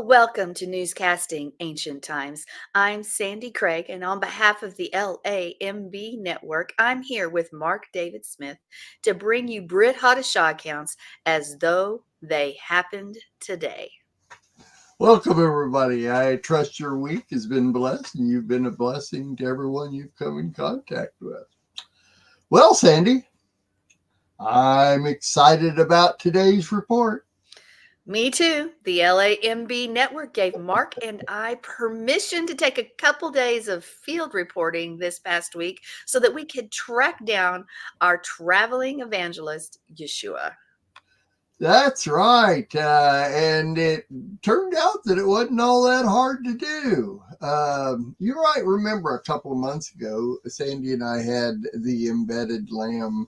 Welcome to Newscasting Ancient Times. I'm Sandi Craig, and on behalf of the LAMB network, I'm here with Mark David Smith to bring you Brit Hadashah accounts as though they happened today. Welcome, everybody. I trust your week has been blessed and you've been a blessing to everyone you've come in contact with. Well, Sandi, I'm excited about today's report. Me too. The LAMB network gave Mark and I permission to take a couple days of field reporting this past week so that we could track down our traveling evangelist, Yeshua. That's right. And it turned out that it wasn't all that hard to do. You might remember a couple of months ago, Sandi and I had the Embedded Lamb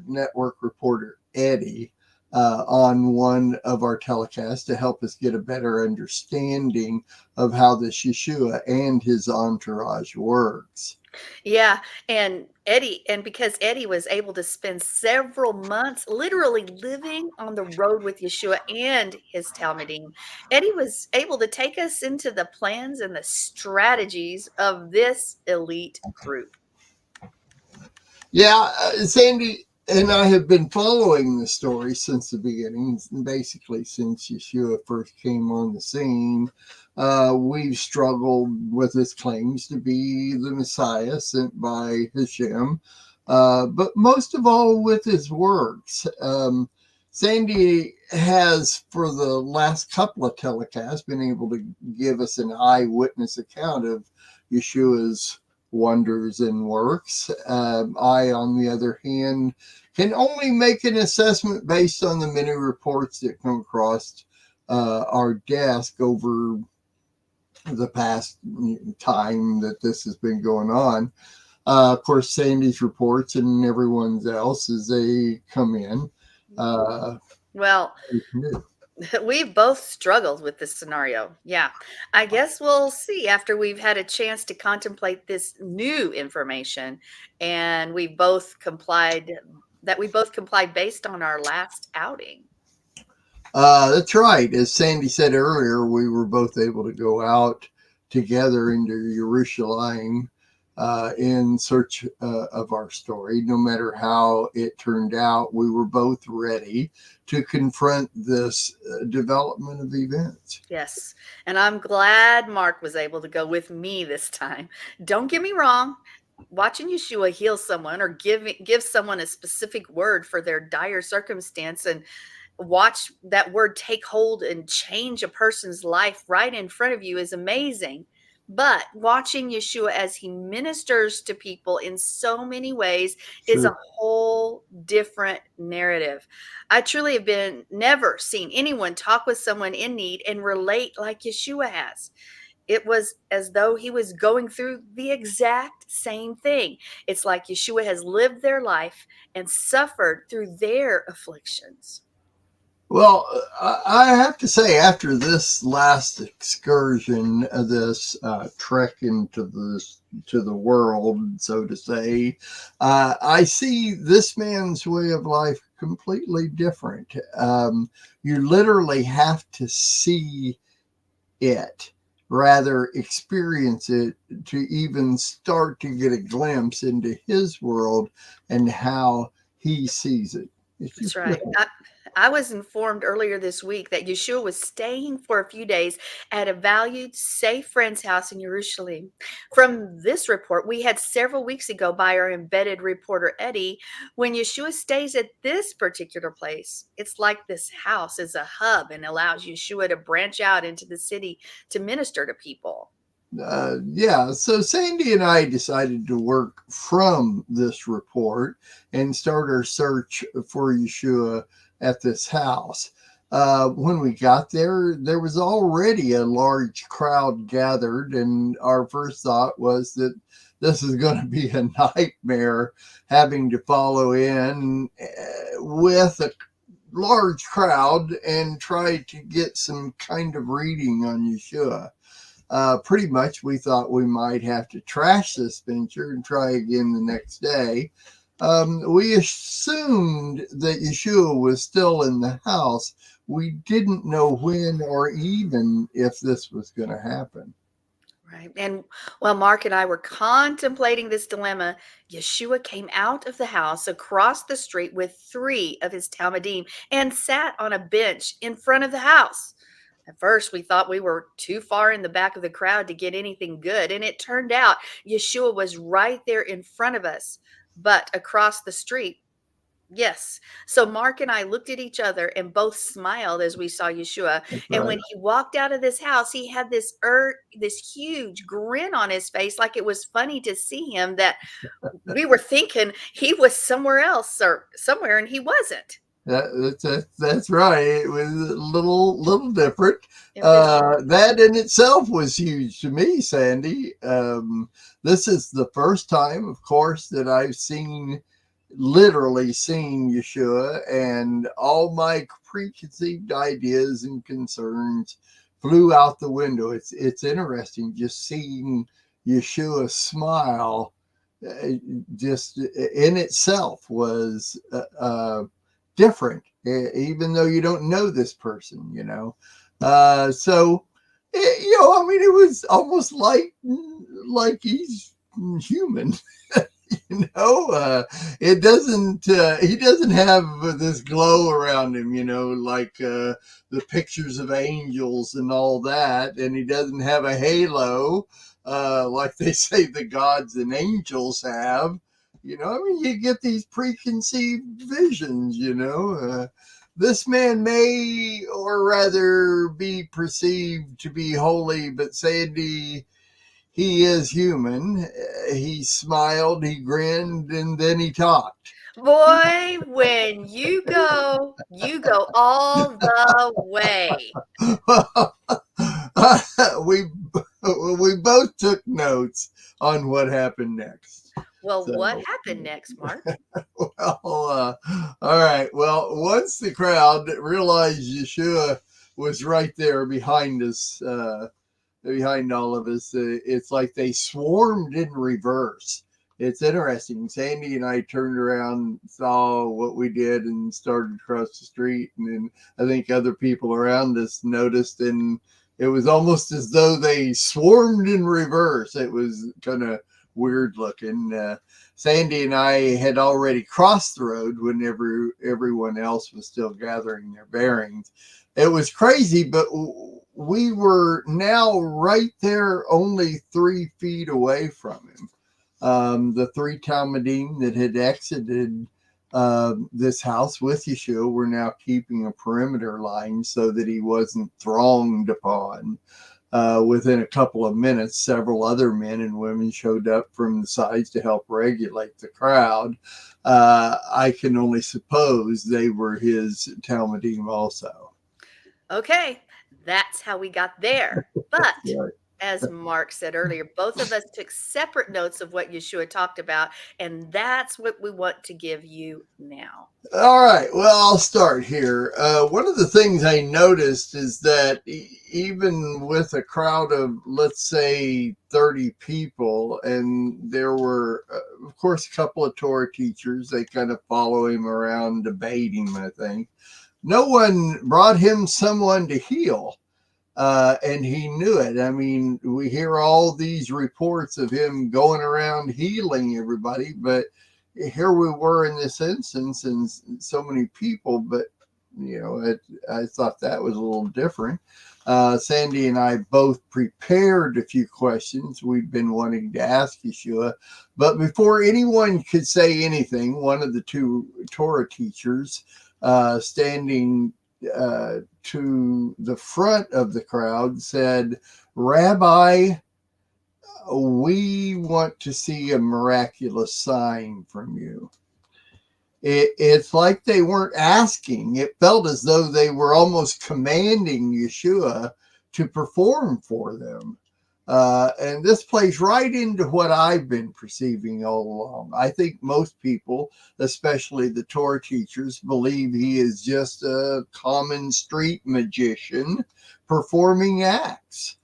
network reporter, Eddie, on one of our telecasts to help us get a better understanding of how this Yeshua and his entourage works. Yeah, and because Eddie was able to spend several months literally living on the road with Yeshua and his Talmudim, Eddie was able to take us into the plans and the strategies of this elite group. Yeah, Sandi and I have been following the story since the beginning, basically since Yeshua first came on the scene. We've struggled with his claims to be the Messiah sent by Hashem, but most of all with his works. Sandi has, for the last couple of telecasts, been able to give us an eyewitness account of Yeshua's wonders and works. I, on the other hand, can only make an assessment based on the many reports that come across our desk over the past time that this has been going on. Of course, Sandi's reports and everyone's else as they come in. Well, we've both struggled with this scenario. Yeah. I guess we'll see after we've had a chance to contemplate this new information and we both complied based on our last outing. That's right. As Sandi said earlier, we were both able to go out together into Jerusalem in search of our story. No matter how it turned out, we were both ready to confront this development of events. Yes. And I'm glad Mark was able to go with me this time. Don't get me wrong. Watching Yeshua heal someone or give someone a specific word for their dire circumstance and watch that word take hold and change a person's life right in front of you is amazing. But watching Yeshua as he ministers to people in so many ways is a whole different narrative. I truly have been never seen anyone talk with someone in need and relate like Yeshua has. It was as though he was going through the exact same thing. It's like Yeshua has lived their life and suffered through their afflictions. Well, I have to say, after this last excursion, this trek into the world, so to say, I see this man's way of life completely different. You literally have to see it, rather experience it, to even start to get a glimpse into his world and how he sees it. That's right. I was informed earlier this week that Yeshua was staying for a few days at a valued, safe friend's house in Jerusalem. From this report, we had several weeks ago by our embedded reporter Eddie, when Yeshua stays at this particular place, it's like this house is a hub and allows Yeshua to branch out into the city to minister to people. So Sandi and I decided to work from this report and start our search for Yeshua at this house. When we got there, there was already a large crowd gathered, and our first thought was that this is going to be a nightmare having to follow in with a large crowd and try to get some kind of reading on Yeshua. Pretty much we thought we might have to trash this venture and try again the next day. We assumed that Yeshua was still in the house we didn't know when or even if this was going to happen. Right. And while Mark and I were contemplating this dilemma, Yeshua came out of the house across the street with three of his Talmudim and sat on a bench in front of the house. At first, we thought we were too far in the back of the crowd to get anything good, and it turned out Yeshua was right there in front of us, but across the street. Yes. So Mark and I looked at each other and both smiled as we saw Yeshua. That's And when right. he walked out of this house, he had this huge grin on his face, like it was funny to see him, that we were thinking he was somewhere else or somewhere, and he wasn't. That's right. It was a little different. Invisible. That in itself was huge to me, Sandy. This is the first time, of course, that I've literally seen Yeshua, and all my preconceived ideas and concerns flew out the window. It's interesting just seeing Yeshua smile. Just in itself was different, even though you don't know this person, you know. So, I mean, it was almost like he's human. It doesn't he doesn't have this glow around him, like the pictures of angels and all that, and he doesn't have a halo like they say the gods and angels have. I mean, you get these preconceived visions. This man may, or rather, be perceived to be holy, but Sandy, he is human. He smiled, he grinned, and then he talked. Boy, when you go all the way. we we both took notes on what happened next. Well, what So, happened next, Mark? well, all right. Well, once the crowd realized Yeshua was right there behind us, behind all of us, it's like they swarmed in reverse. It's interesting. Sandy and I turned around, saw what we did, and started across the street. And then I think other people around us noticed, and it was almost as though they swarmed in reverse. It was kind of weird looking. Sandy and I had already crossed the road when everyone else was still gathering their bearings. It was crazy, but we were now right there, only 3 feet away from him. The three Talmudim that had exited this house with Yeshua were now keeping a perimeter line so that he wasn't thronged upon. Within a couple of minutes, several other men and women showed up from the sides to help regulate the crowd. I can only suppose they were his Talmudim also. Okay, that's how we got there. But Right. as Mark said earlier, both of us took separate notes of what Yeshua talked about, and that's what we want to give you now. All right. Well, I'll start here. One of the things I noticed is that even with a crowd of, let's say, 30 people, and there were, of course, a couple of Torah teachers, they kind of follow him around, debate him, I think. No one brought him someone to heal. And he knew it. I mean, we hear all these reports of him going around healing everybody, but here we were in this instance and so many people, but I thought that was a little different. Sandy and I both prepared a few questions we'd been wanting to ask Yeshua, but before anyone could say anything, one of the two Torah teachers standing to the front of the crowd said, "Rabbi, we want to see a miraculous sign from you." It's like they weren't asking. It felt as though they were almost commanding Yeshua to perform for them. And this plays right into what I've been perceiving all along. I think most people, especially the Torah teachers, believe he is just a common street magician performing acts.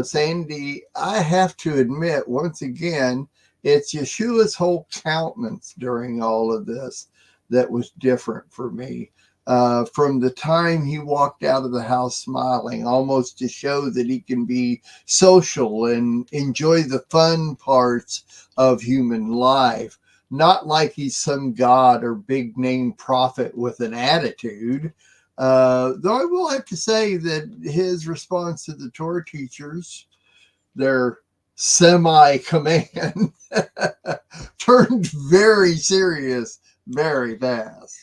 Sandy, I have to admit, once again, it's Yeshua's whole countenance during all of this that was different for me. from the time he walked out of the house smiling, almost to show that he can be social and enjoy the fun parts of human life. Not like he's some god or big name prophet with an attitude. Though I will have to say that his response to the Torah teachers, their semi command, turned very serious very fast.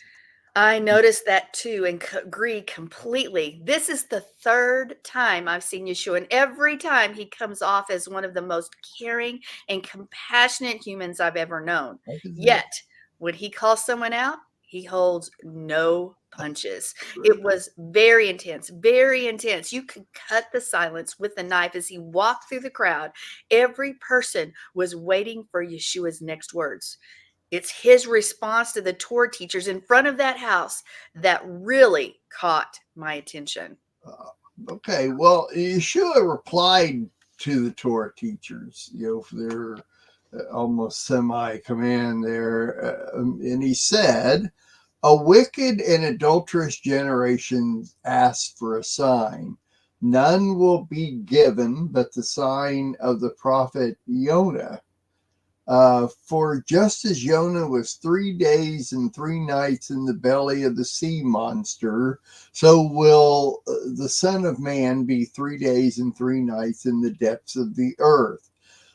I noticed that too and agree completely. This is the third time I've seen Yeshua, and every time he comes off as one of the most caring and compassionate humans I've ever known. Yet, when he calls someone out, he holds no punches. It was very intense, very intense. You could cut the silence with a knife as he walked through the crowd. Every person was waiting for Yeshua's next words. It's his response to the Torah teachers in front of that house that really caught my attention. Okay, well, Yeshua replied to the Torah teachers, for their almost semi command there, and he said, "A wicked and adulterous generation asks for a sign. None will be given but the sign of the prophet Jonah. For just as Jonah was 3 days and 3 nights in the belly of the sea monster, so will the Son of Man be 3 days and 3 nights in the depths of the earth.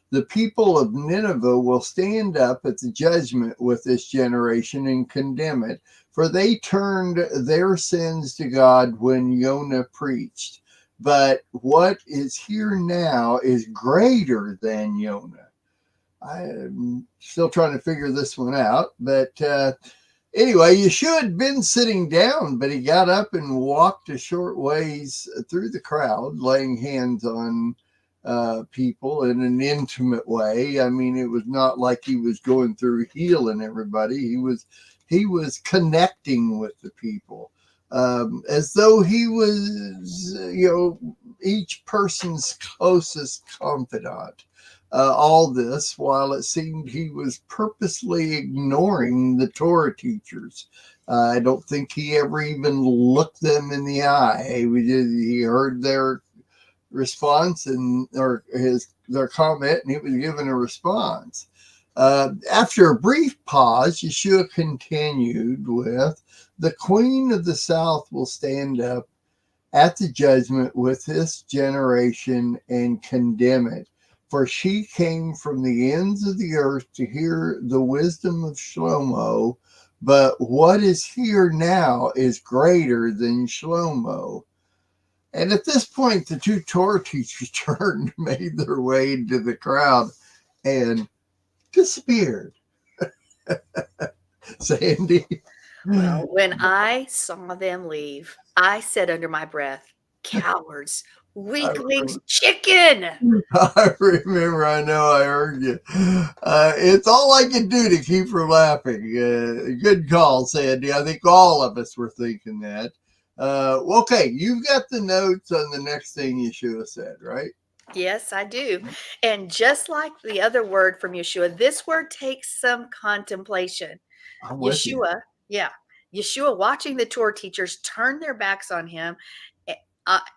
The people of Nineveh will stand up at the judgment with this generation and condemn it, for they turned their sins to God when Jonah preached. But what is here now is greater than Jonah." I'm still trying to figure this one out. But anyway, Yeshua had been sitting down, but he got up and walked a short ways through the crowd, laying hands on people in an intimate way. I mean, it was not like he was going through healing everybody. He was connecting with the people, as though he was, each person's closest confidant. All this while it seemed he was purposely ignoring the Torah teachers. I don't think he ever even looked them in the eye. He heard their response or their comment, and he was given a response. After a brief pause, Yeshua continued with, "The Queen of the South will stand up at the judgment with this generation and condemn it. For she came from the ends of the earth to hear the wisdom of Shlomo, but what is here now is greater than Shlomo." And at this point, the two Torah teachers turned, made their way into the crowd, and disappeared. Sandy? Well, when I saw them leave, I said under my breath, "Cowards, weaklings, chicken." I remember, I know, I heard you. It's all I can do to keep from laughing. Good call, Sandy. I think all of us were thinking that. Okay, you've got the notes on the next thing Yeshua said, right? Yes, I do. And just like the other word from Yeshua, this word takes some contemplation. I'm with you. Yeshua, yeah, Yeshua watching the Torah teachers turn their backs on him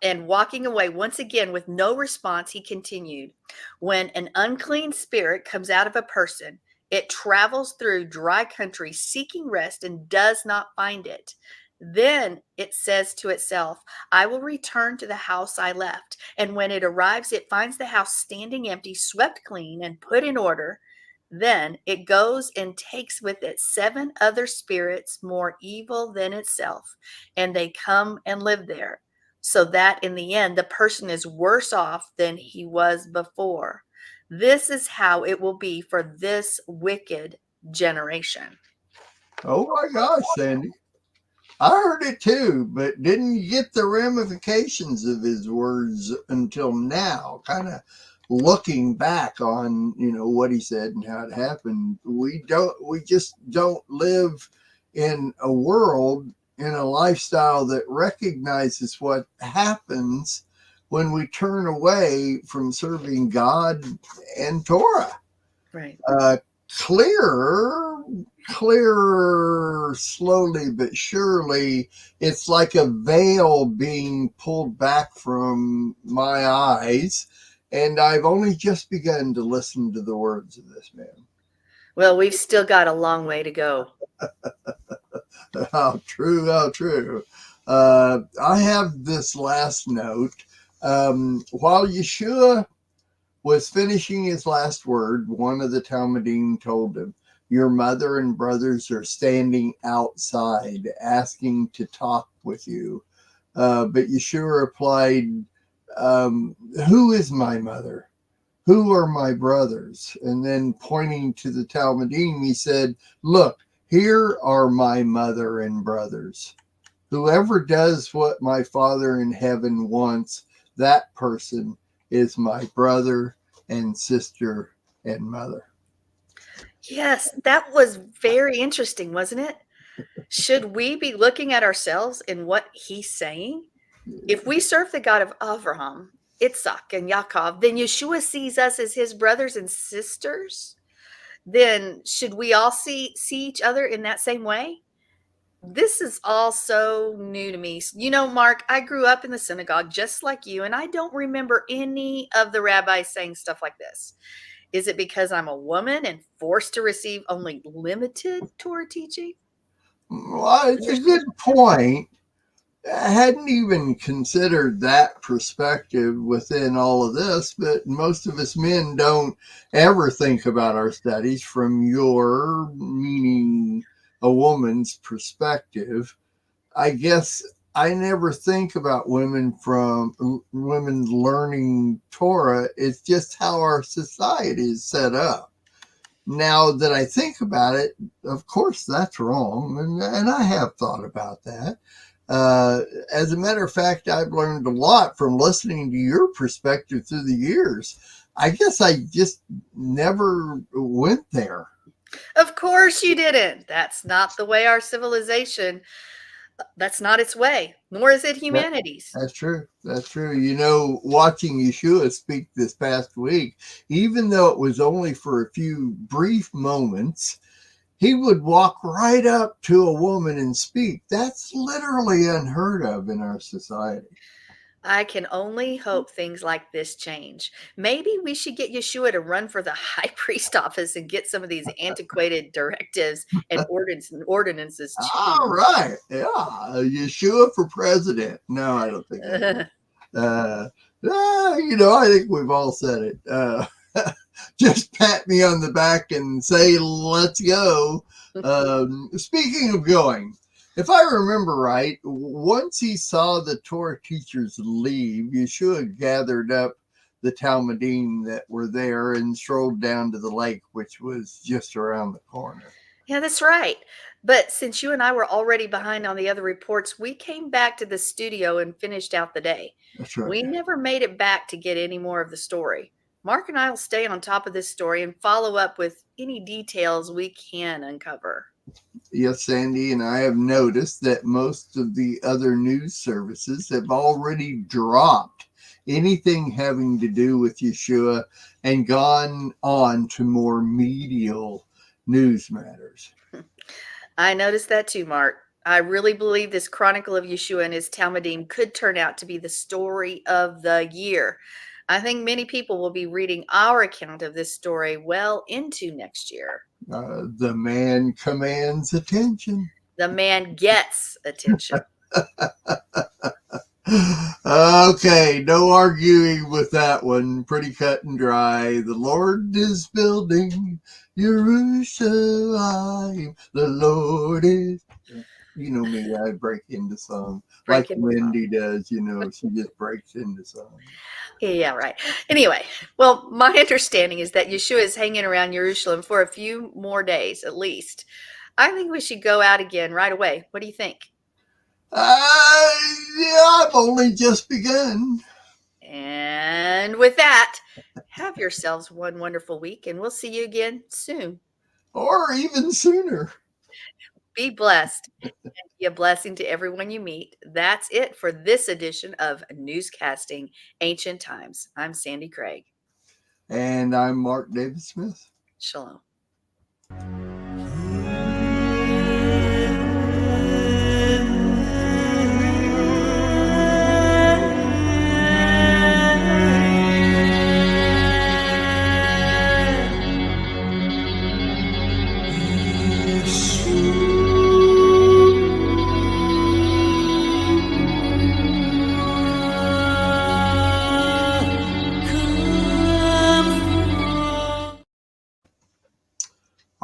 and walking away once again with no response, he continued, "When an unclean spirit comes out of a person, it travels through dry country seeking rest and does not find it. Then it says to itself, 'I will return to the house I left.' And when it arrives, it finds the house standing empty, swept clean, and put in order. Then it goes and takes with it 7 other spirits more evil than itself, and they come and live there, so that in the end the person is worse off than he was before. This is how it will be for this wicked generation." Oh my gosh, Sandy. I heard it too, but didn't get the ramifications of his words until now. Kind of looking back on, what he said and how it happened. We just don't live in a world, in a lifestyle that recognizes what happens when we turn away from serving God and Torah. Right. Clearer clearer slowly but surely. It's like a veil being pulled back from my eyes, and I've only just begun to listen to the words of this man. Well, we've still got a long way to go. How true, how true. I have this last note. While Yeshua was finishing his last word, one of the Talmudim told him, "Your mother and brothers are standing outside asking to talk with you." But Yeshua replied, "Who is my mother? Who are my brothers?" And then pointing to the Talmudim, he said, "Look, here are my mother and brothers. Whoever does what my Father in heaven wants, that person is my brother and sister and mother." Yes, that was very interesting, wasn't it? Should we be looking at ourselves in what he's saying? If we serve the God of Abraham, Isaac, and Yaakov, then Yeshua sees us as his brothers and sisters. Then should we all see each other in that same way? This is all so new to me. You know, Mark, I grew up in the synagogue just like you, and I don't remember any of the rabbis saying stuff like this. Is it because I'm a woman and forced to receive only limited Torah teaching? Well, it's a good point. I hadn't even considered that perspective within all of this, but most of us men don't ever think about our studies from your, meaning a woman's perspective. I guess I never think about women learning Torah. It's just how our society is set up. Now that I think about it, of course that's wrong, and I have thought about that. As a matter of fact, I've learned a lot from listening to your perspective through the years. I guess I just never went there. Of course you didn't. That's not the way our civilization, that's not its way, nor is it That, humanity's. that's true. That's true. You know, watching Yeshua speak this past week, even though it was only for a few brief moments, he would walk right up to a woman and speak. That's literally unheard of in our society. I can only hope things like this change. Maybe we should get Yeshua to run for the high priest office and get some of these antiquated directives and ordinances All changed. right. Yeah. Yeshua for president. No, I don't think that. I think we've all said it. Just pat me on the back and say, let's go. Speaking of going, if I remember right, once he saw the Torah teachers leave, Yeshua gathered up the Talmudim that were there and strolled down to the lake, which was just around the corner. Yeah, that's right. But since you and I were already behind on the other reports, we came back to the studio and finished out the day. That's right. We never made it back to get any more of the story. Mark and I will stay on top of this story and follow up with any details we can uncover. Yes, Sandy, and I have noticed that most of the other news services have already dropped anything having to do with Yeshua and gone on to more medial news matters. I noticed that too, Mark. I really believe this Chronicle of Yeshua and his Talmudim could turn out to be the story of the year. I think many people will be reading our account of this story well into next year. The man commands attention. The man gets attention. Okay, no arguing with that one. Pretty cut and dry. The Lord is building Jerusalem. The Lord is. You know me, I break into song like Break into song. Wendy does. She just breaks into song. Yeah, right. Anyway, well, my understanding is that Yeshua is hanging around Jerusalem for a few more days at least. I think we should go out again right away. What do you think? Yeah, I've only just begun. And with that, have yourselves one wonderful week, and we'll see you again soon. Or even sooner. Be blessed and be a blessing to everyone you meet. That's it for this edition of Newscasting Ancient Times. I'm Sandi Craig. And I'm Mark David Smith. Shalom.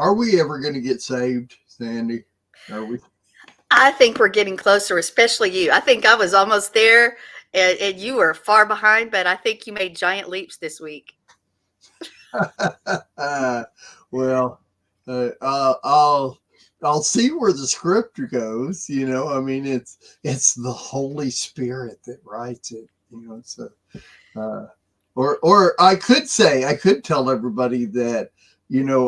Are we ever going to get saved, Sandy? Are we? I think we're getting closer, especially you. I think I was almost there, and you were far behind, but I think you made giant leaps this week. Well, I'll see where the script goes. I mean, it's the Holy Spirit that writes it. So uh, or I could tell everybody that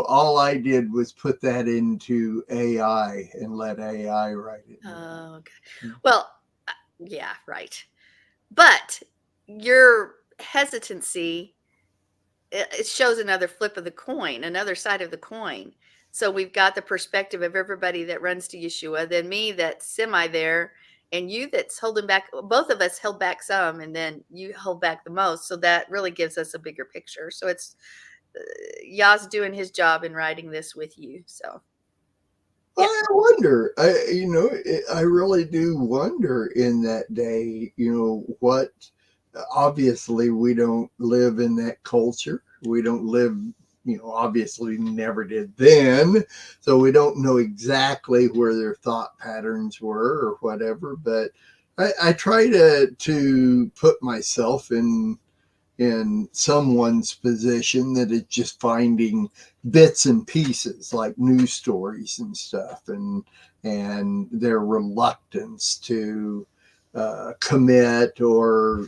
all I did was put that into AI and let AI write it. Oh, okay. Well, yeah, right. But your hesitancy, it shows another flip of the coin, another side of the coin. So we've got the perspective of everybody that runs to Yeshua, then me that's semi there, and you that's holding back. Both of us held back some, and then you hold back the most. So that really gives us a bigger picture. So it's Yah's doing his job in writing this with you. So yeah. I wonder. I really do wonder in that day. What? Obviously, we don't live in that culture. We don't live. Obviously, never did then, so we don't know exactly where their thought patterns were or whatever. But I try to put myself in someone's position that is just finding bits and pieces like news stories and stuff, and their reluctance to commit, or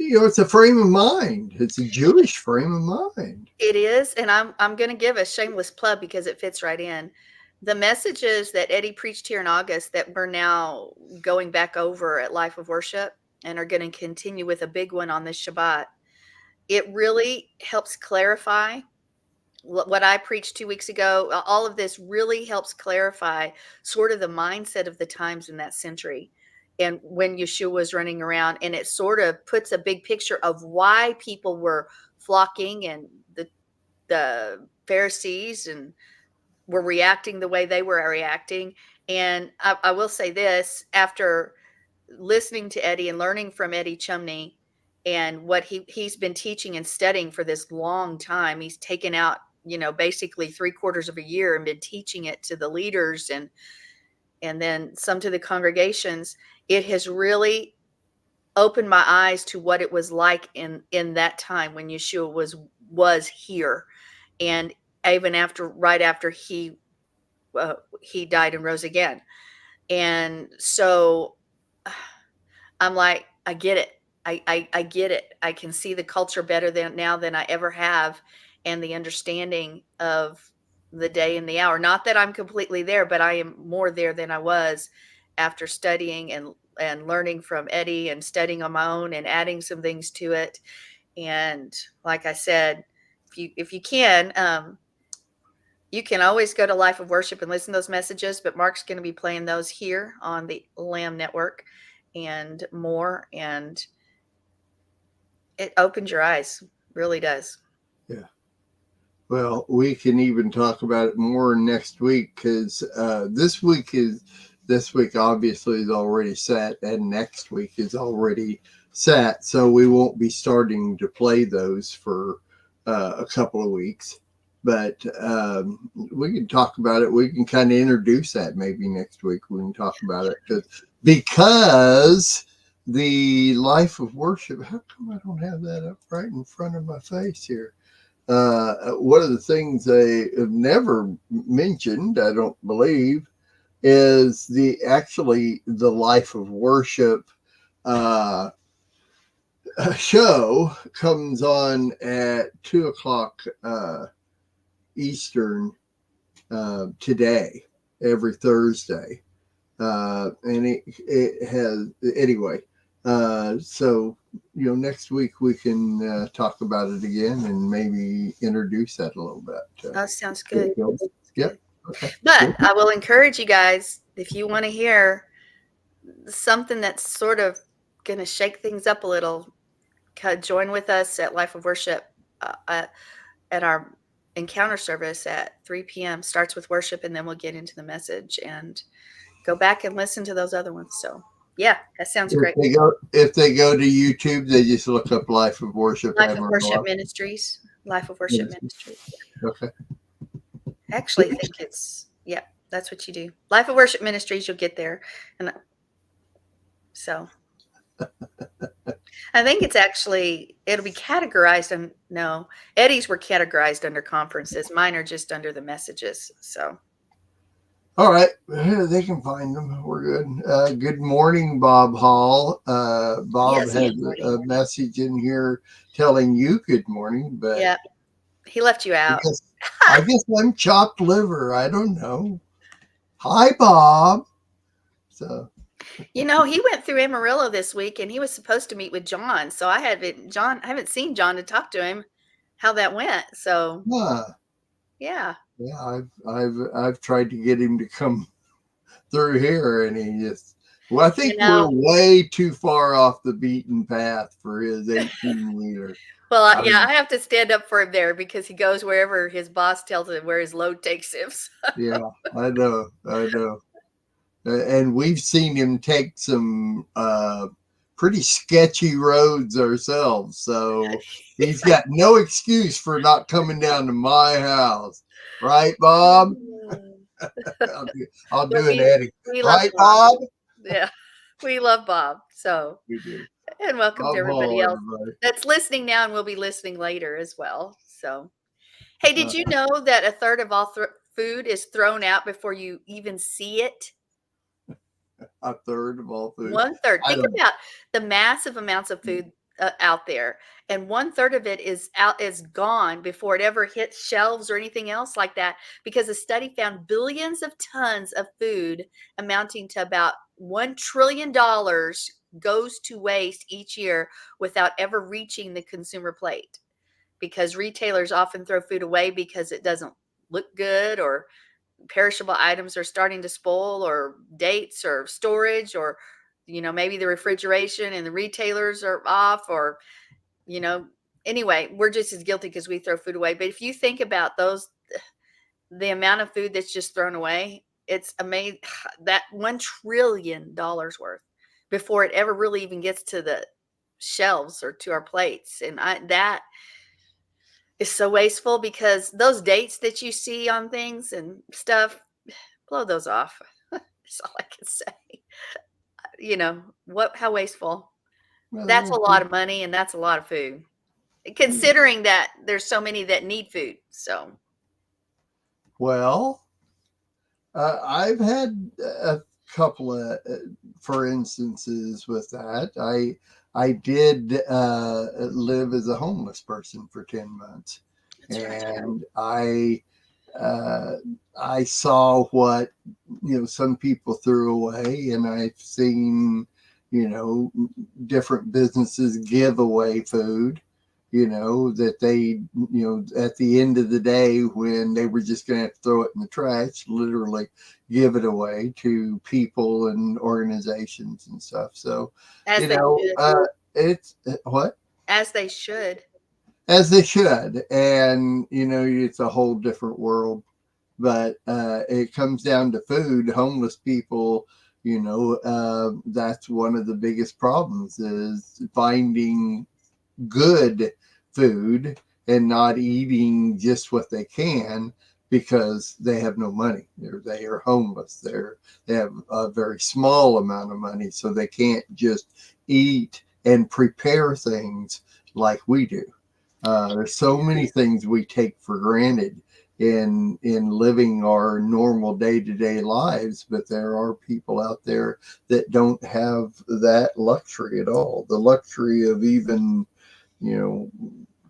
it's a frame of mind. It's a Jewish frame of mind. It is, and I'm going to give a shameless plug because it fits right in. The messages that Eddie preached here in August that we're now going back over at Life of Worship and are going to continue with a big one on this Shabbat. It really helps clarify what I preached 2 weeks ago. All of this really helps clarify sort of the mindset of the times in that century and when Yeshua was running around, and it sort of puts a big picture of why people were flocking, and the Pharisees and were reacting the way they were reacting. And I will say this, after listening to Eddie and learning from Eddie Chumney and what he's been teaching and studying for this long time, he's taken out, basically 3/4 of a year and been teaching it to the leaders and then some to the congregations. It has really opened my eyes to what it was like in that time when Yeshua was here, and even right after he died and rose again. And so I'm like, I get it. I get it. I can see the culture better now than I ever have, and the understanding of the day and the hour. Not that I'm completely there, but I am more there than I was after studying and learning from Eddie and studying on my own and adding some things to it. And like I said, if you can, you can always go to Life of Worship and listen to those messages, but Mark's going to be playing those here on the Lamb Network and more. And it opens your eyes, really does. Yeah. Well, we can even talk about it more next week, because this week obviously is already set, and next week is already set. So we won't be starting to play those for a couple of weeks. But we can talk about it. We can kind of introduce that maybe next week. We can talk about it because the Life of Worship. How come I don't have that up right in front of my face here? One of the things they have never mentioned, I don't believe, is the Life of Worship show comes on at 2:00 Eastern today, every Thursday, and it has anyway. So next week we can talk about it again and maybe introduce that a little bit. That sounds good. Yep. Okay. But I will encourage you guys, if you want to hear something that's sort of going to shake things up a little, join with us at Life of Worship at our encounter service at 3 p.m. Starts with worship, and then we'll get into the message and go back and listen to those other ones. So yeah, that sounds great. If they go to YouTube, they just look up Life of Worship. Life of Worship Ministries. Life of Worship Ministries. Okay. actually think it's, yeah, that's what you do. Life of Worship Ministries, you'll get there. And so I think it's actually, it'll be categorized. And no, Eddie's were categorized under conferences. Mine are just under the messages. So, All right, they can find them. We're good. Good morning, Bob Hall. Bob yes, has good morning. a message in here telling you good morning, but Yeah, he left you I out. guess I guess I'm chopped liver. I don't know. Hi, Bob. So You know, he went through Amarillo this week and he was supposed to meet with John. So I haven't seen John to talk to him how that went. So, huh. yeah. Yeah, I've tried to get him to come through here, and he just. Well, I You think we're know, way too far off the beaten path for his 18-wheeler. well, I yeah, mean, I have to stand up for him there because he goes wherever his boss tells him where his load takes him. yeah, I know. And we've seen him take some pretty sketchy roads ourselves, so he's got no excuse for not coming down to my house, right, Bob? I'll But do an Eddie, we love right, Bob. Bob? Yeah, we love Bob. So, We do. and welcome to Bob everybody Hall, else everybody. that's listening now and will be listening later as well. So, hey, Uh, did you know that a third of all food is thrown out before you even see it? a third of all food. One third. I Think don't. about the massive amounts of food out there, and one third of it is gone before it ever hits shelves or anything else like that. Because a study found billions of tons of food amounting to about $1 trillion goes to waste each year without ever reaching the consumer plate. Because retailers often throw food away because it doesn't look good, or perishable items are starting to spoil, or dates or storage, or maybe the refrigeration and the retailers are off, or you know anyway, we're just as guilty because we throw food away. But if you think about the amount of food that's just thrown away, it's amazing. That $1 trillion worth before it ever really even gets to the shelves or to our plates. And that is so wasteful, because those dates that you see on things and stuff, blow those off. That's all I can say. How wasteful. That's a Well, lot of money and that's a lot of food, yeah. considering that there's so many that need food. So, Well, I've had a couple of, for instances with that. I did live as a homeless person for 10 months, that's right. and uh, I saw what some people threw away, and I've seen different businesses give away food. That they, at the end of the day, when they were just going to have to throw it in the trash, literally give it away to people and organizations and stuff. So, As you they know, should. it's what? As they should. As they should. And, it's a whole different world. But it comes down to food. Homeless people, that's one of the biggest problems, is finding good food and not eating just what they can, because they have no money. They are homeless. They have a very small amount of money, so they can't just eat and prepare things like we do. There's so many things we take for granted in living our normal day-to-day lives, but there are people out there that don't have that luxury at all. The luxury of even you know,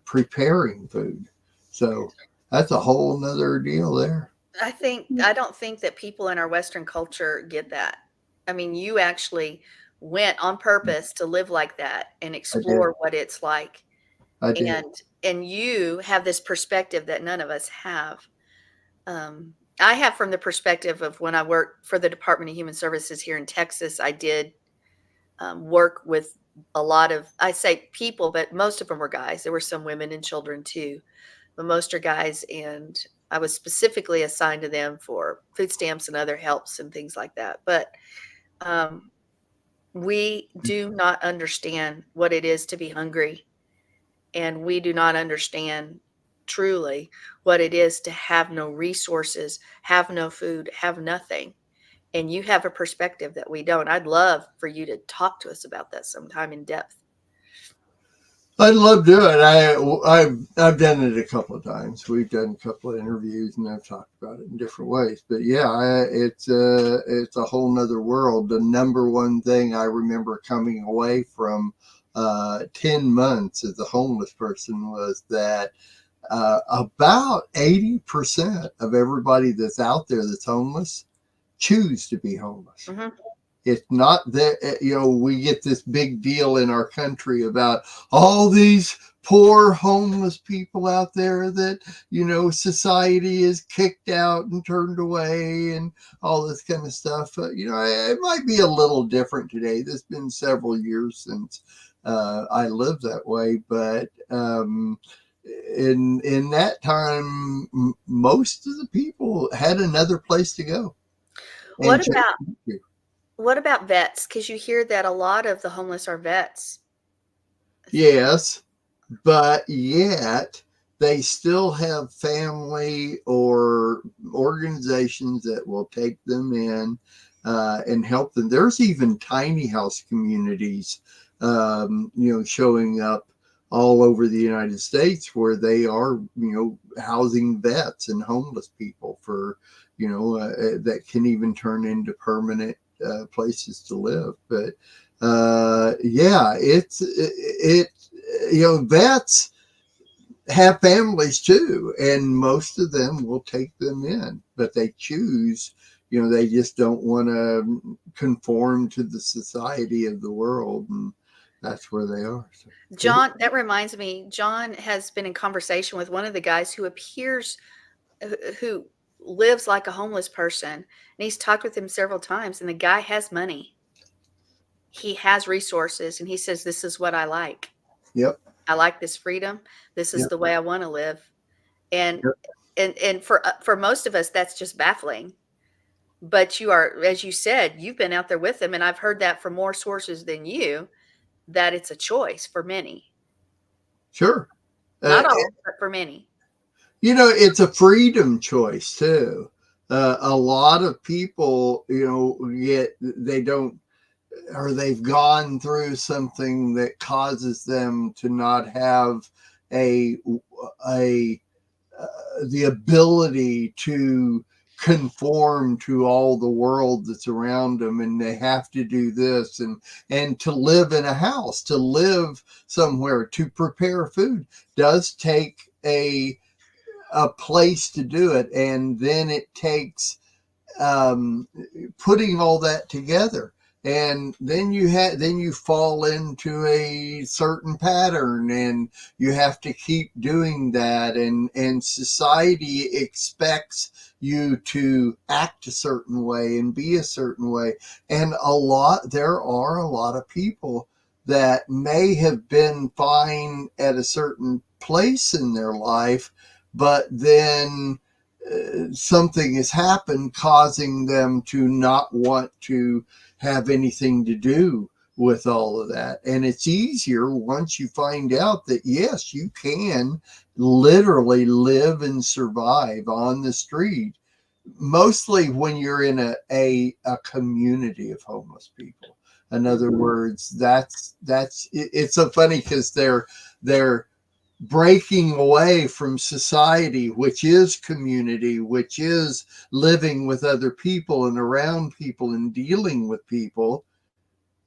preparing food. So that's a whole nother deal there. I don't think that people in our Western culture get that. I mean, you actually went on purpose to live like that and I did. explore what it's like. I did. And you have this perspective that none of us have. I have, from the perspective of when I worked for the Department of Human Services here in Texas. I did work with a lot of, I say people, but most of them were guys. There were some women and children too, but most are guys. And I was specifically assigned to them for food stamps and other helps and things like that. But um, we do not understand what it is to be hungry, and we do not understand truly what it is to have no resources, have no food, have nothing. And you have a perspective that we don't. I'd love for you to talk to us about that sometime in depth. I'd love to do it. I've done it a couple of times. We've done a couple of interviews, and I've talked about it in different ways. But yeah, it's a whole nother world. The number one thing I remember coming away from 10 months as a homeless person was that about 80% of everybody that's out there that's homeless choose to be homeless. Mm-hmm. It's not that, we get this big deal in our country about all these poor homeless people out there that, society is kicked out and turned away and all this kind of stuff. It might be a little different today. There's been several years since I lived that way, but in that time, most of the people had another place to go. What about what about vets? Because you hear that a lot of the homeless are vets. Yes, but yet they still have family or organizations that will take them in and help them. There's even tiny house communities, showing up all over the United States where they are, housing vets and homeless people for, that can even turn into permanent places to live. But yeah, vets have families too, and most of them will take them in, but they choose, they just don't want to conform to the society of the world, and that's where they are. So, John, that reminds me, John has been in conversation with one of the guys who appears who lives like a homeless person, and he's talked with him several times, and the guy has money. He has resources, and he says, "This is what I like. yep. I like this freedom. This is Yep. the way I want to live." And Yep. and for most of us, that's just baffling. But you are, as you said, you've been out there with them, and I've heard that from more sources than you, that it's a choice for many. Sure. Not all, but for many. It's a freedom choice too. A lot of people, they don't, or they've gone through something that causes them to not have a a the ability to conform to all the world that's around them, and they have to do this and to live in a house, to live somewhere, to prepare food does take a place to do it, and then it takes putting all that together, and then you fall into a certain pattern, and you have to keep doing that, and society expects you to act a certain way and be a certain way, and there are a lot of people that may have been fine at a certain place in their life, but then something has happened causing them to not want to have anything to do with all of that. And it's easier once you find out that, yes, you can literally live and survive on the street, mostly when you're in a community of homeless people. In other words, it's so funny because they're breaking away from society, which is community, which is living with other people and around people and dealing with people.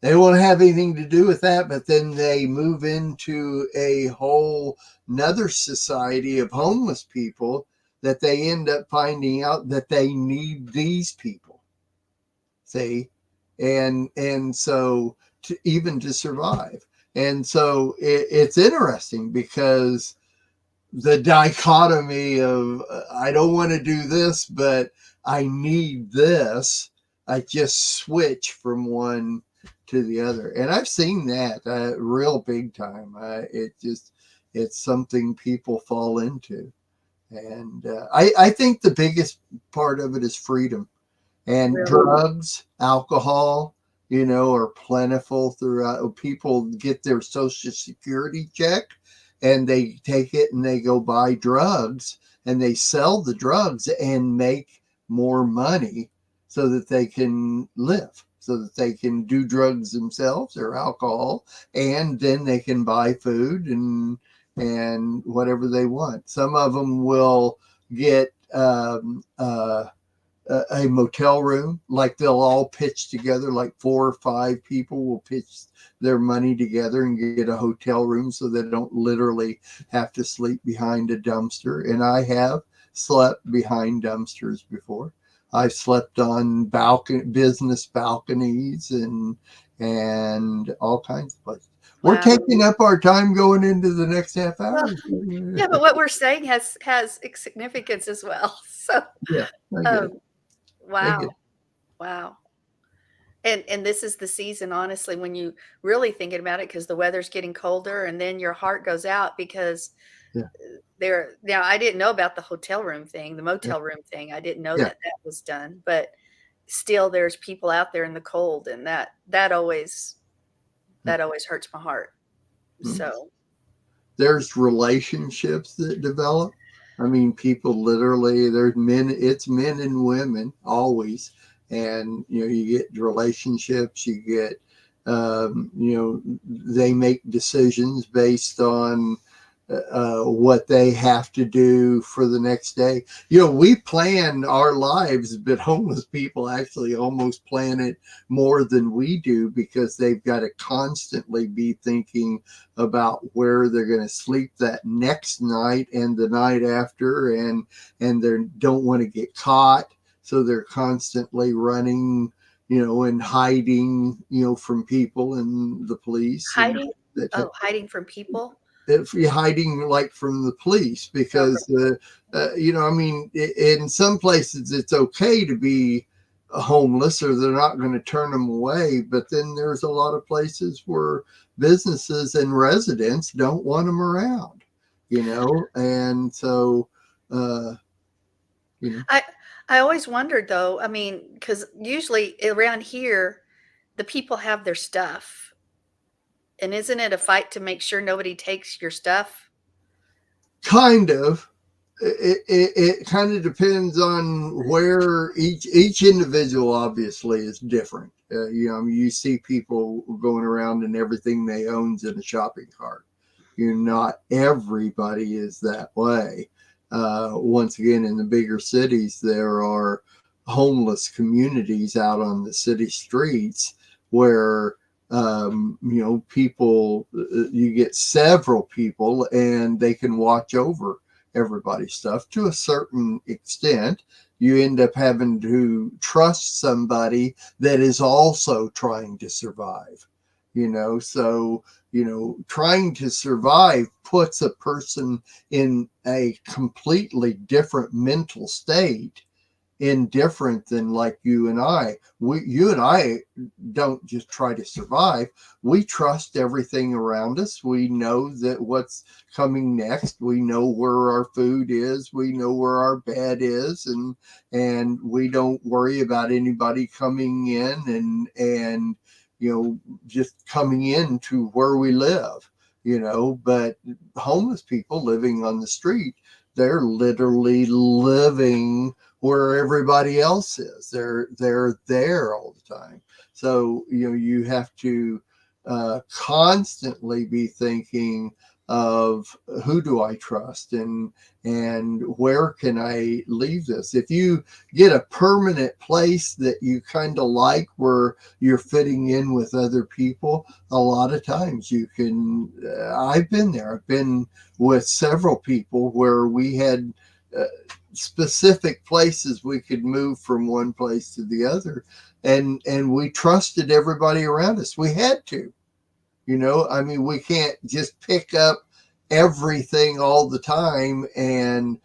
They won't have anything to do with that, but then they move into a whole another society of homeless people that they end up finding out that they need these people. See? And so even to survive. And so it's interesting because the dichotomy of I don't want to do this, but I need this. I just switch from one to the other, and I've seen that real big time. It's something people fall into, and I think the biggest part of it is freedom, and Really? drugs, alcohol, are plentiful throughout. People get their social security check and they take it and they go buy drugs and they sell the drugs and make more money so that they can live, so that they can do drugs themselves or alcohol, and then they can buy food and whatever they want. Some of them will get a motel room, like they'll all pitch together, like 4 or 5 people will pitch their money together and get a hotel room so they don't literally have to sleep behind a dumpster. And I have slept behind dumpsters before. I've slept on business balconies and all kinds of places. Wow. We're taking up our time going into the next half hour. Well, yeah, but what we're saying has significance as well. So, Yeah, I get it. wow, wow. And this is the season, honestly, when you really thinking about it, because the weather's getting colder, and then your heart goes out because Yeah. now I didn't know about the hotel room thing, the Yeah. motel room thing. I didn't know Yeah. that was done, but still, there's people out there in the cold, and that always hurts my heart. So there's relationships that develop. I mean, people literally, there's men, it's men and women always. And, you get relationships, you get, they make decisions based on what they have to do for the next day. We plan our lives, but homeless people actually almost plan it more than we do, because they've got to constantly be thinking about where they're going to sleep that next night and the night after, and they don't want to get caught, so they're constantly running, and hiding, from people and the police. hiding, hiding from people. If you're hiding like from the police, because I mean, in some places it's okay to be homeless, or they're not going to turn them away, but then there's a lot of places where businesses and residents don't want them around, and so I always wondered, though, I mean, because usually around here the people have their stuff. And isn't it a fight to make sure nobody takes your stuff? kind of. It kind of depends on where each individual obviously is different. You see people going around and everything they own's in a shopping cart. Not everybody is that way. Once again, in the bigger cities, there are homeless communities out on the city streets where people, you get several people and they can watch over everybody's stuff to a certain extent. You end up having to trust somebody that is also trying to survive, so trying to survive puts a person in a completely different mental state, indifferent than like you and I. You and I don't just try to survive. We trust everything around us. We know that what's coming next. We know where our food is. We know where our bed is, and we don't worry about anybody coming in and just coming into where we live. But homeless people living on the street, they're literally living where everybody else is. They're there all the time. So you have to constantly be thinking of, who do I trust, and where can I leave this? If you get a permanent place that you kind of like, where you're fitting in with other people, a lot of times you can. I've been there. I've been with several people where we had specific places we could move from one place to the other, and we trusted everybody around us. We had to. I mean, we can't just pick up everything all the time and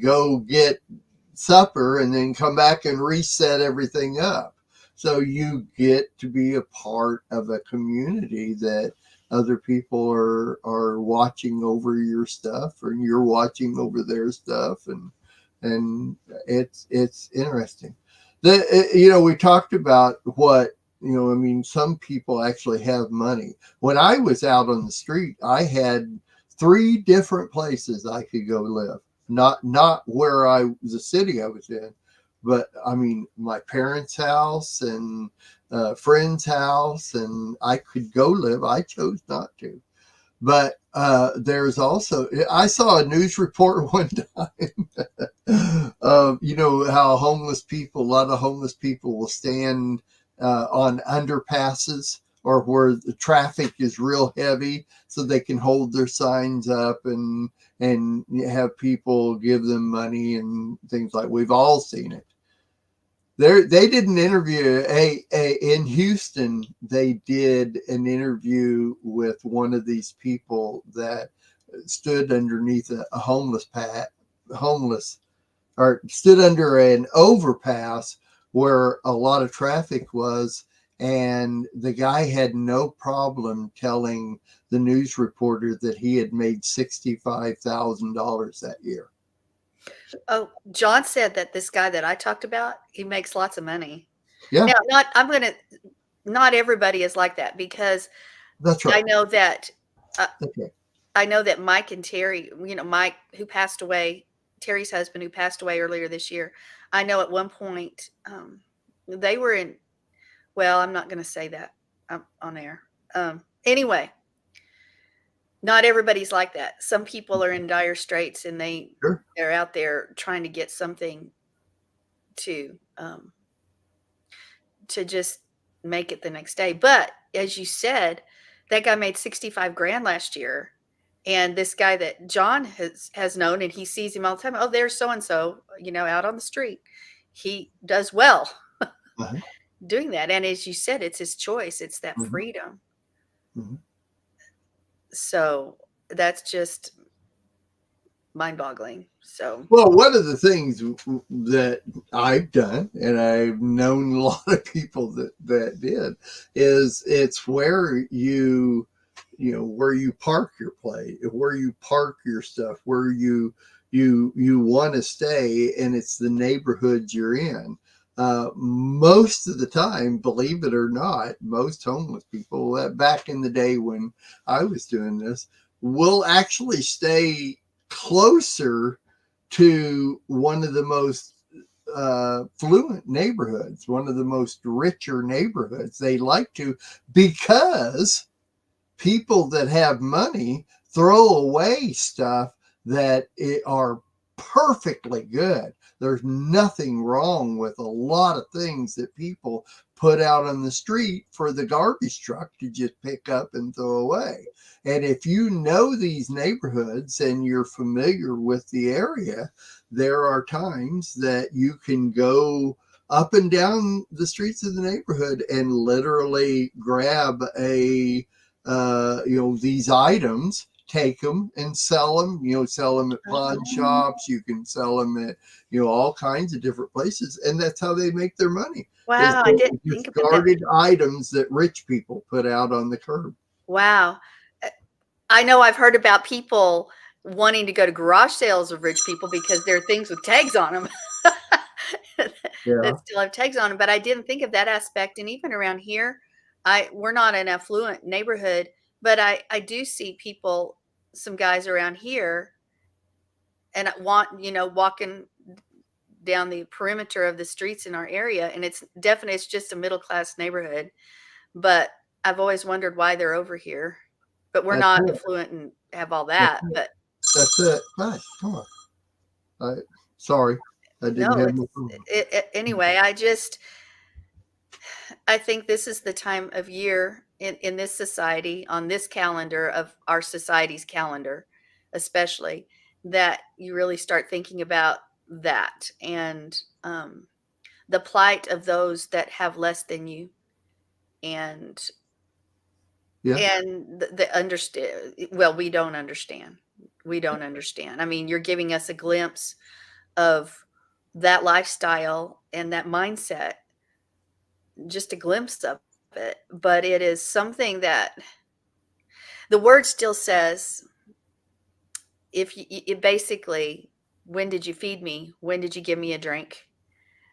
go get supper and then come back and reset everything up. So you get to be a part of a community that other people are watching over your stuff, or you're watching over their stuff, and it's interesting. We talked about what, I mean, some people actually have money. When I was out on the street, I had 3 different places I could go live. Not where the city I was in, but I mean my parents' house and friend's house, and I could go live. I chose not to. But there's also, I saw a news report one time of, how a lot of homeless people will stand on underpasses or where the traffic is real heavy so they can hold their signs up and have people give them money and things like we've all seen it. They did an interview in Houston. They did an interview with one of these people that stood underneath a homeless, or stood under an overpass where a lot of traffic was, and the guy had no problem telling the news reporter that he had made $65,000 that year. Oh, John said that this guy that I talked about, he makes lots of money. Yeah, Now, not everybody is like that, because that's I right. know that uh, Okay. I know that Mike and Terry, Mike, who passed away, Terry's husband, who passed away earlier this year. I know at one point they were in. Well, I'm not going to say that on air. Anyway, not everybody's like that. Some people are in dire straits, and Sure. they're out there trying to get something to just make it the next day. But as you said, that guy made 65 grand last year. And this guy that John has known, and he sees him all the time. Oh, there's so and so, out on the street. He does well Uh-huh. doing that. And as you said, it's his choice. It's that Mhm. freedom. Mhm. So that's just mind-boggling. So Well, one of the things that I've done, and I've known a lot of people that did, is it's where you park your play, where you park your stuff, where you want to stay, and it's the neighborhoods you're in. Most of the time, believe it or not, most homeless people back in the day when I was doing this will actually stay closer to one of the most fluent neighborhoods, one of the most richer neighborhoods. They like to, because people that have money throw away stuff that are perfectly good. There's nothing wrong with a lot of things that people put out on the street for the garbage truck to just pick up and throw away. And if you know these neighborhoods and you're familiar with the area, there are times that you can go up and down the streets of the neighborhood and literally grab these items, take them and sell them. Sell them at pawn shops. You can sell them at all kinds of different places, and that's how they make their money. Is wow, I those didn't think about that. discarded items that rich people put out on the curb. Wow. I know I've heard about people wanting to go to garage sales of rich people because there are things with tags on them that Yeah, still have tags on them. But I didn't think of that aspect. And even around here, we're not an affluent neighborhood, but I do see people, some guys around here, and walking down the perimeter of the streets in our area, and it's just a middle class neighborhood. But I've always wondered why they're over here. But we're that's not it. affluent and have all That's that. it. But That's it. Gosh, come on. Sorry, I didn't no, have my phone. anyway. I think this is the time of year in this society, on this calendar of our society's calendar, especially, that you really start thinking about that, and the plight of those that have less than you, and Yeah, the understand. Well, we don't understand. We don't understand. I mean, you're giving us a glimpse of that lifestyle and that mindset, just a glimpse of it. But it is something that the word still says, if you, it basically, when did you feed me? When did you give me a drink?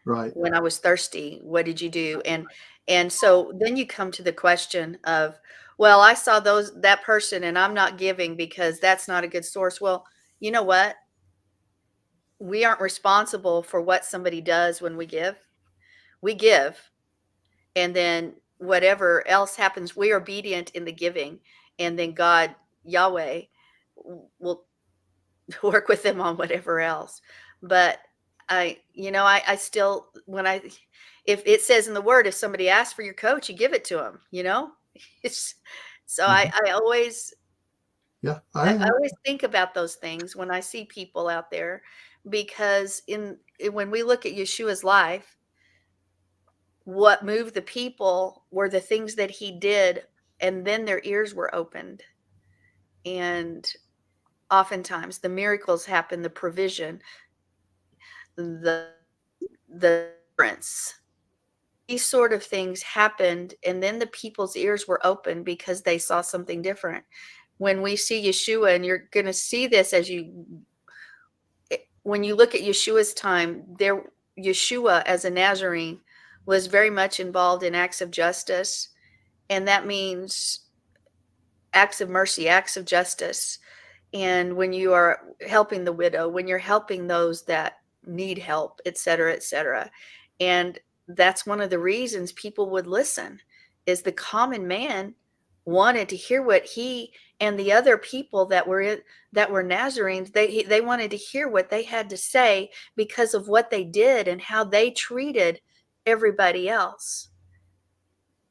right. When I was thirsty, what did you do? And so then you come to the question of, well, I saw that person and I'm not giving because that's not a good source. Well, you know what? We aren't responsible for what somebody does when we give. We give, and then whatever else happens, we're obedient in the giving, and then God, Yahweh, will work with them on whatever else. But I still, when I, if it says in the word, if somebody asks for your coat, you give it to them, it's, so Mhm. I always, Yeah, I always think about those things when I see people out there, because when we look at Yeshua's life, what moved the people were the things that he did, and then their ears were opened. And oftentimes the miracles happen, the provision, the deliverance, these sort of things happened, and then the people's ears were open because they saw something different. When we see Yeshua, and you're going to see this when you look at Yeshua's time, Yeshua as a Nazarene was very much involved in acts of justice, and that means acts of mercy, acts of justice. And when you are helping the widow, when you're helping those that need help, et cetera, et cetera. And that's one of the reasons people would listen, is the common man wanted to hear what he and the other people that were Nazarenes, they wanted to hear what they had to say because of what they did and how they treated everybody else.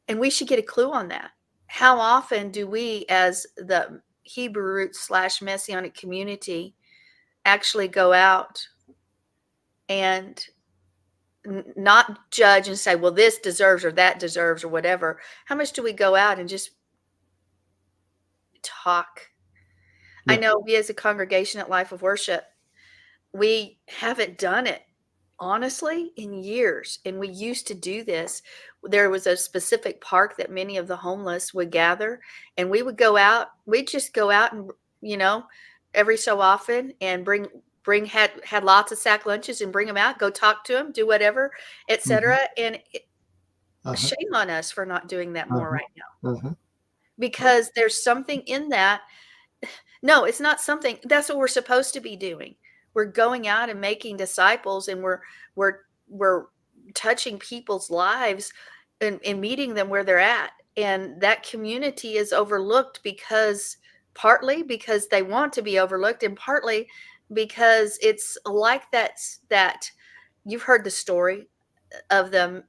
And we should get a clue on that. How often do we, as the Hebrew root / Messianic community, actually go out and not judge and say, well, this deserves or that deserves or whatever? How much do we go out and just talk? I yeah, know we as a congregation at Life of Worship, we haven't done it honestly in years, and we used to do this. There was a specific park that many of the homeless would gather, and we would go out. We'd just go out and, you know, every so often, and bring had lots of sack lunches and bring them out, go talk to them, do whatever, mhm, etc. And uh-huh, shame on us for not doing that more uh-huh, right now, uh-huh. Oh, because there's something in that. No, it's not something, that's what we're supposed to be doing. We're going out and making disciples, and we're we're touching people's lives, and meeting them where they're at. And that community is overlooked because, partly because they want to be overlooked, and partly because it's like that you've heard the story of the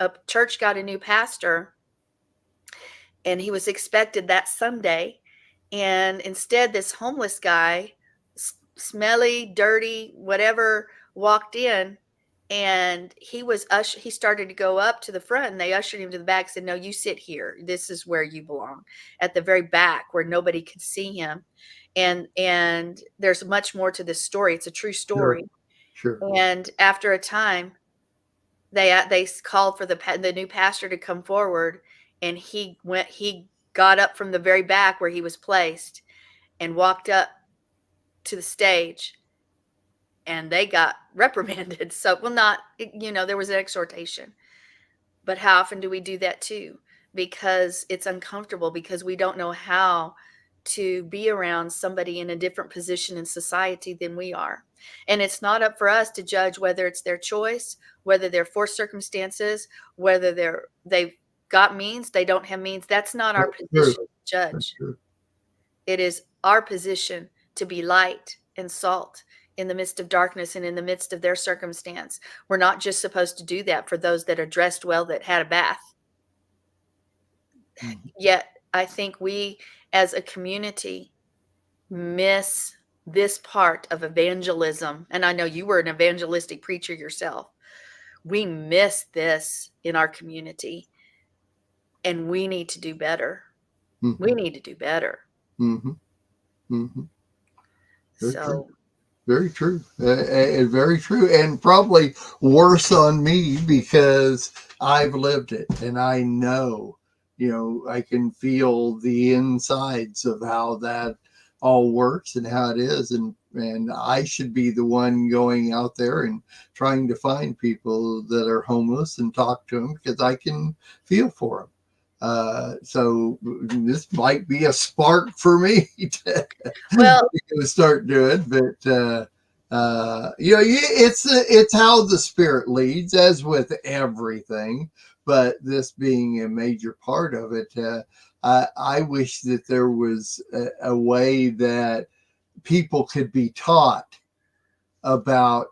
a church got a new pastor, and he was expected that Sunday. And instead, this homeless guy, smelly, dirty, whatever, walked in, and he started to go up to the front, and they ushered him to the back, said, no, you sit here. This is where you belong, at the very back where nobody could see him. And there's much more to this story. It's a true sure, story. sure. And after a time, they called for the new pastor to come forward, and he got up from the very back where he was placed and walked up to the stage, and they got reprimanded. So, well, not, there was an exhortation. But how often do we do that too? Because it's uncomfortable, because we don't know how to be around somebody in a different position in society than we are. And it's not up for us to judge whether it's their choice, whether they're forced circumstances, whether they've got means, they don't have means. That's not our That's true. position to That's judge. true. It is our position to be light and salt in the midst of darkness and in the midst of their circumstance. We're not just supposed to do that for those that are dressed well, that had a bath. Mhm. Yet, I think we as a community miss this part of evangelism. And I know you were an evangelistic preacher yourself. We miss this in our community, and we need to do better. We Mhm. need to do better. Mhm. Mhm. Very true. So, Very true. Very true. And probably worse on me because I've lived it and I know, I can feel the insides of how that all works and how it is. And I should be the one going out there and trying to find people that are homeless and talk to them because I can feel for them. So this might be a spark for me Well, to start doing, but it's how the spirit leads, as with everything. But this being a major part of it, I wish that there was a way that people could be taught about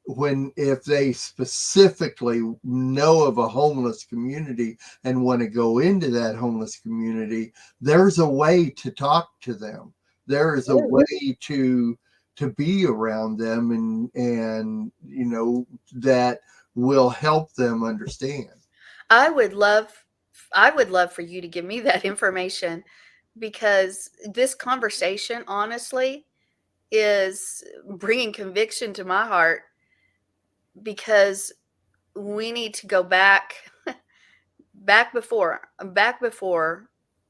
when, if they specifically know of a homeless community and want to go into that homeless community, there's a way to talk to them. There is a way to be around them, and that will help them understand. I would love I would love for you to give me that information, because this conversation honestly is bringing conviction to my heart, because we need to go back before,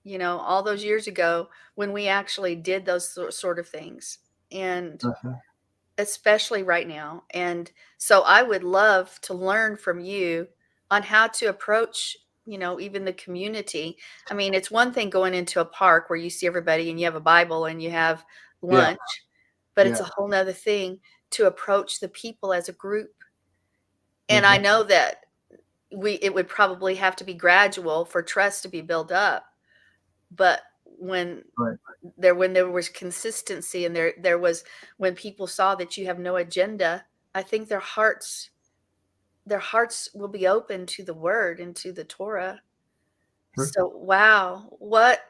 all those years ago, when we actually did those sort of things, and Uh-huh. especially right now. And so I would love to learn from you on how to approach, even the community. I mean, it's one thing going into a park where you see everybody and you have a Bible and you have Yeah, lunch, but it's yeah. a whole nother thing to approach the people as a group. And I Uh-huh. know that it would probably have to be gradual for trust to be built up. But Right. when there was consistency, and there was, when people saw that you have no agenda, I think their hearts will be open to the word and to the Torah. Sure. So wow, what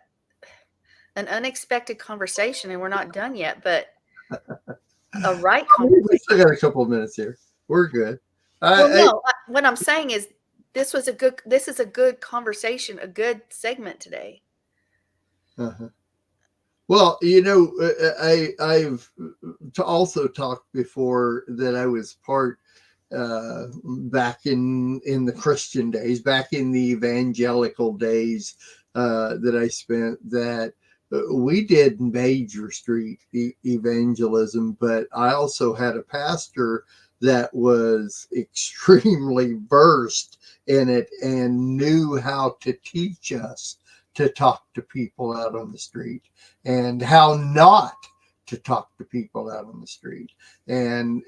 an unexpected conversation, and we're not done yet, but a right We conversation. still got a couple of minutes here. We're good. Well, I, no, what I'm saying is this is a good conversation, a good segment today. uh Well, I've also talked before that I was part, back in the Christian days, back in the evangelical days, that I spent, that we did major street evangelism, but I also had a pastor that was extremely versed in it and knew how to teach us to talk to people out on the street, and how not to talk to people out on the street. And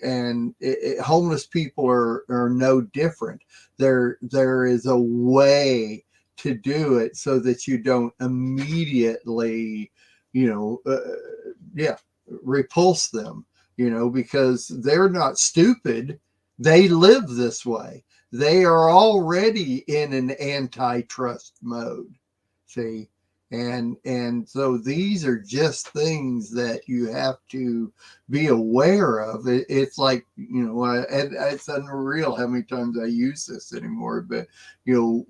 homeless people are no different. There is a way to do it so that you don't immediately, you know uh, yeah, repulse them, because they're not stupid. They live this way. They are already in an antitrust mode. See, and so these are just things that you have to be aware of. It's like, and it's unreal how many times I use this anymore. But you know,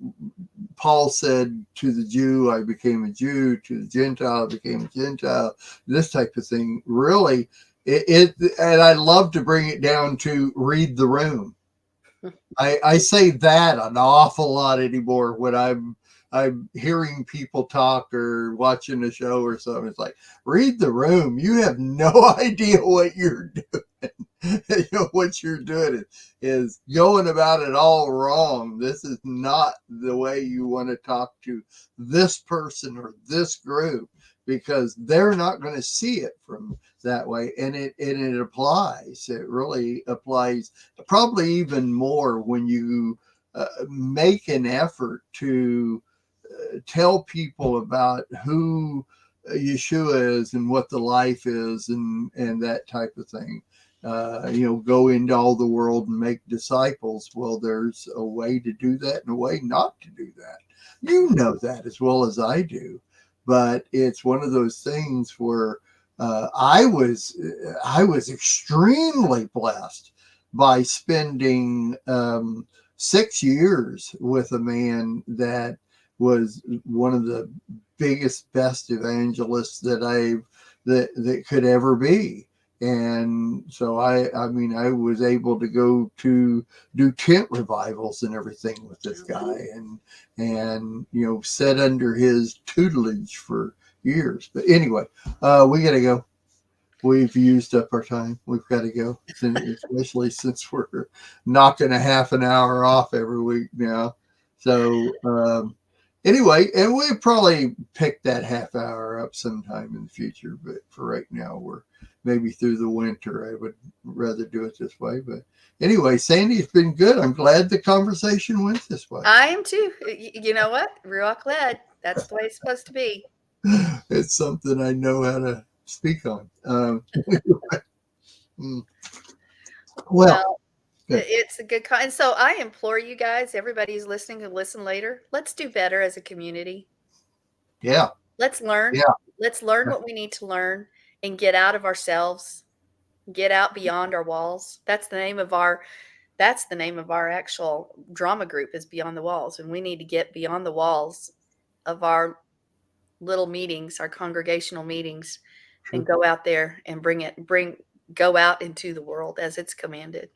Paul said, to the Jew, I became a Jew, to the Gentile, I became a Gentile, this type of thing. Really, and I love to bring it down to read the room. I say that an awful lot anymore when I'm hearing people talk or watching a show or something. It's like, read the room. You have no idea what you're doing. What you're doing is going about it all wrong. This is not the way you want to talk to this person or this group, because they're not going to see it from that way. And it applies. It really applies, probably even more when you make an effort to tell people about who Yeshua is and what the life is, and that type of thing. Go into all the world and make disciples. Well, there's a way to do that and a way not to do that. You know that as well as I do, but it's one of those things where I was extremely blessed by spending 6 years with a man that was one of the biggest, best evangelists that could ever be. And so I mean, I was able to go to do tent revivals and everything with this guy, and sit under his tutelage for years. But anyway, we got to go. We've used up our time. We've got to go, especially since we're knocking a half an hour off every week now. So anyway, and we'll probably pick that half hour up sometime in the future. But for right now, we're maybe through the winter. I would rather do it this way. But anyway, Sandi, it's been good. I'm glad the conversation went this way. I am too. You know what? Ruach led. That's the way it's supposed to be. It's something I know how to speak on. Well, it's a good and so I implore you guys, everybody who's listening to listen later, let's do better as a community. Yeah. Let's learn. Yeah. Let's learn what we need to learn and get out of ourselves, get out beyond our walls. That's the name of our actual drama group, is Beyond the Walls. And we need to get beyond the walls of our little meetings, our congregational meetings, and go out there and go out into the world as it's commanded.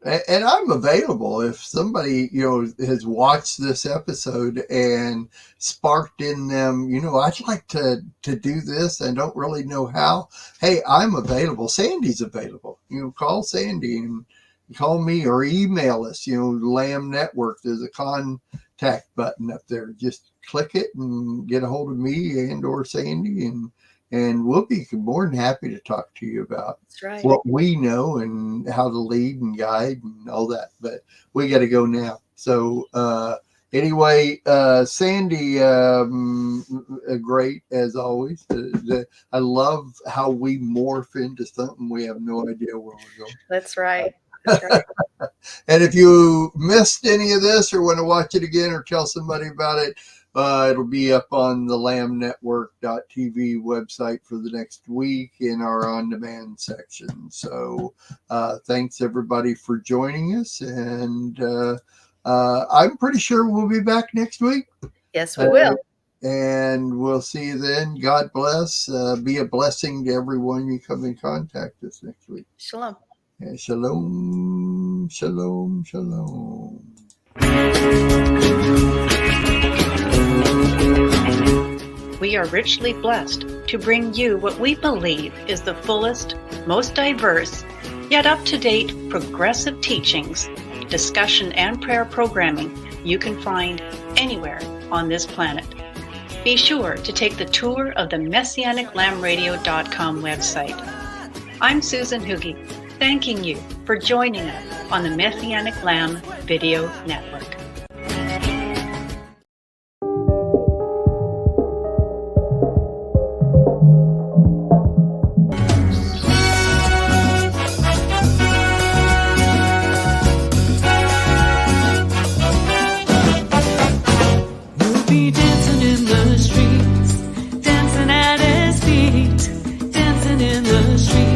And I'm available if somebody, has watched this episode and sparked in them, I'd like to do this. I don't really know how. Hey, I'm available. Sandi's available. Call Sandi and call me or email us, Lamb Network. There's a contact button up there. Just click it and get a hold of me and or Sandi, and we'll be more than happy to talk to you about what we know and how to lead and guide and all that. But we got to go now. So anyway, Sandi, great as always. I love how we morph into something we have no idea where we're going. That's right. That's right. And if you missed any of this or want to watch it again or tell somebody about it, it'll be up on the lambnetwork.tv website for the next week in our on-demand section. So thanks, everybody, for joining us. And I'm pretty sure we'll be back next week. Yes, we will. And we'll see you then. God bless. Be a blessing to everyone you come in contact with next week. Shalom. Yeah, shalom, shalom, shalom. We are richly blessed to bring you what we believe is the fullest, most diverse, yet up-to-date progressive teachings, discussion, and prayer programming you can find anywhere on this planet. Be sure to take the tour of the MessianicLambRadio.com website. I'm Susan Hoogie, thanking you for joining us on the Messianic Lamb Video Network. Dancing in the street.